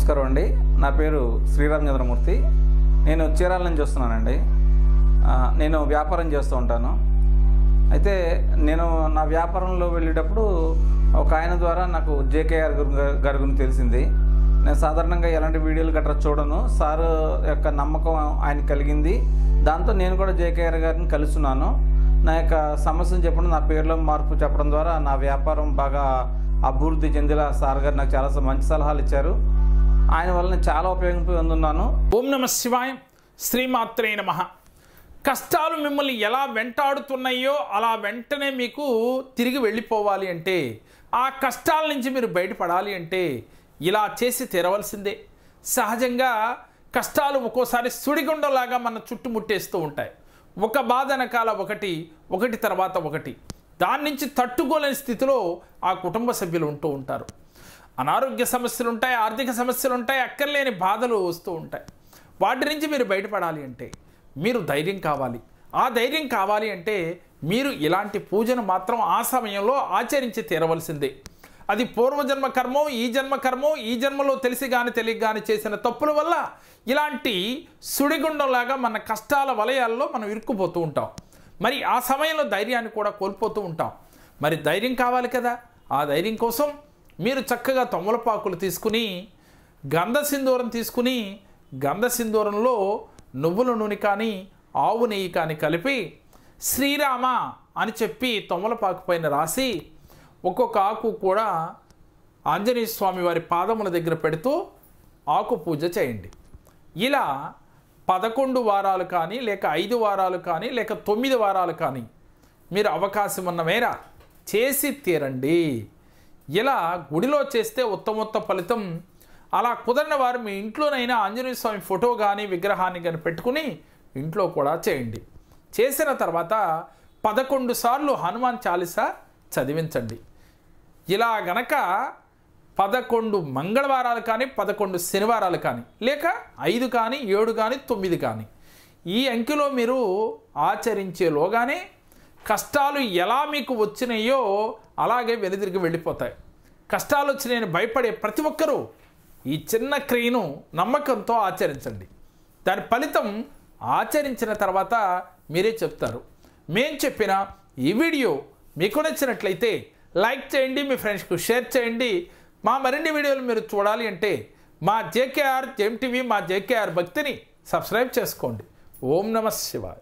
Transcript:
నమస్కారం అండి. నా పేరు శ్రీరామచంద్రమూర్తి. నేను చీరాల నుంచి వస్తున్నానండి. నేను వ్యాపారం చేస్తూ ఉంటాను. అయితే నేను నా వ్యాపారంలో వెళ్ళేటప్పుడు ఒక ఆయన ద్వారా నాకు జేకేఆర్ గారి గురించి తెలిసింది. నేను సాధారణంగా ఎలాంటి వీడియోలు గట్రా చూడను. సార్ యొక్క నమ్మకం ఆయన కలిగింది. దాంతో నేను కూడా జేకేఆర్ గారిని కలుస్తున్నాను. నా యొక్క సమస్యను చెప్పడం, నా పేరులో మార్పు చెప్పడం ద్వారా నా వ్యాపారం బాగా అభివృద్ధి చెందేలా సార్ గారు నాకు చాలా మంచి సలహాలు ఇచ్చారు. ఆయన వల్ల నేను చాలా ఉపయోగం పొందున్నాను. ఓం నమ శివాయ. శ్రీమాత్రే నమః. కష్టాలు మిమ్మల్ని ఎలా వెంటాడుతున్నాయో అలా వెంటనే మీకు తిరిగి వెళ్ళిపోవాలి అంటే, ఆ కష్టాల నుంచి మీరు బయటపడాలి అంటే ఇలా చేసి తీరవలసిందే. సహజంగా కష్టాలు ఒక్కోసారి సుడిగుండంలాగా మన చుట్టుముట్టేస్తూ ఉంటాయి. ఒక బాధ వెనకాల ఒకటి తర్వాత ఒకటి. దాని నుంచి తట్టుకోలేని స్థితిలో ఆ కుటుంబ సభ్యులు ఉంటూ ఉంటారు. అనారోగ్య సమస్యలు ఉంటాయి, ఆర్థిక సమస్యలు ఉంటాయి, అక్కర్లేని బాధలు వస్తూ ఉంటాయి. వాటి నుంచి మీరు బయటపడాలి అంటే మీరు ధైర్యం కావాలి. ఆ ధైర్యం కావాలి అంటే మీరు ఇలాంటి పూజను మాత్రం ఆ సమయంలో ఆచరించి తీరవలసిందే. అది పూర్వజన్మ కర్మో, ఈ జన్మ కర్మో, ఈ జన్మలో తెలిసి కానీ తెలియక కానీ చేసిన తప్పుల వల్ల ఇలాంటి సుడిగుండంలాగా మన కష్టాల వలయాల్లో మనం ఇరుక్కుపోతూ ఉంటాం. మరి ఆ సమయంలో ధైర్యాన్ని కూడా కోల్పోతూ ఉంటాం. మరి ధైర్యం కావాలి కదా. ఆ ధైర్యం కోసం మీరు చక్కగా తమలపాకులు తీసుకుని, గంధ సింధూరం తీసుకుని, గంధ సింధూరంలో నువ్వుల నూనె కానీ ఆవు నెయ్యి కానీ కలిపి శ్రీరామ అని చెప్పి తమలపాకు పైన రాసి ఒక్కొక్క ఆకు కూడా ఆంజనేయ స్వామి వారి పాదముల దగ్గర పెడుతూ ఆకు పూజ చేయండి. ఇలా 11 వారాలు కానీ, లేక 5 వారాలు కానీ, లేక 9 వారాలు కానీ మీరు అవకాశం ఉన్న మేర చేసి తీరండి. ఇలా గుడిలో చేస్తే ఉత్తమోత్తమ ఫలితం. అలా కుదరిన వారు మీ ఇంట్లోనైనా ఆంజనేయ స్వామి ఫోటో కానీ విగ్రహాన్ని కానీ పెట్టుకుని ఇంట్లో కూడా చేయండి. చేసిన తర్వాత 11 సార్లు హనుమాన్ చాలీసా చదివించండి. ఇలా గనక 11 మంగళవారాలు కానీ, 11 శనివారాలు కానీ, లేక 5 కానీ, 7 కానీ, 9 కానీ ఈ అంకెలో మీరు ఆచరించేలోగానే కష్టాలు ఎలా మీకు వచ్చినాయో అలాగే వెనుదిరిగి వెళ్ళిపోతాయి. కష్టాలు వచ్చినాయని భయపడే ప్రతి ఒక్కరూ ఈ చిన్న క్రియను నమ్మకంతో ఆచరించండి. దాని ఫలితం ఆచరించిన తర్వాత మీరే చెప్తారు. మేం చెప్పిన ఈ వీడియో మీకు నచ్చినట్లయితే లైక్ చేయండి, మీ ఫ్రెండ్స్కు షేర్ చేయండి. మా మరిన్ని వీడియోలు మీరు చూడాలి అంటే మా జేకేఆర్ జెమ్ టీవీ, మా జేకేఆర్ భక్తిని సబ్స్క్రైబ్ చేసుకోండి. ఓం నమః శివాయ.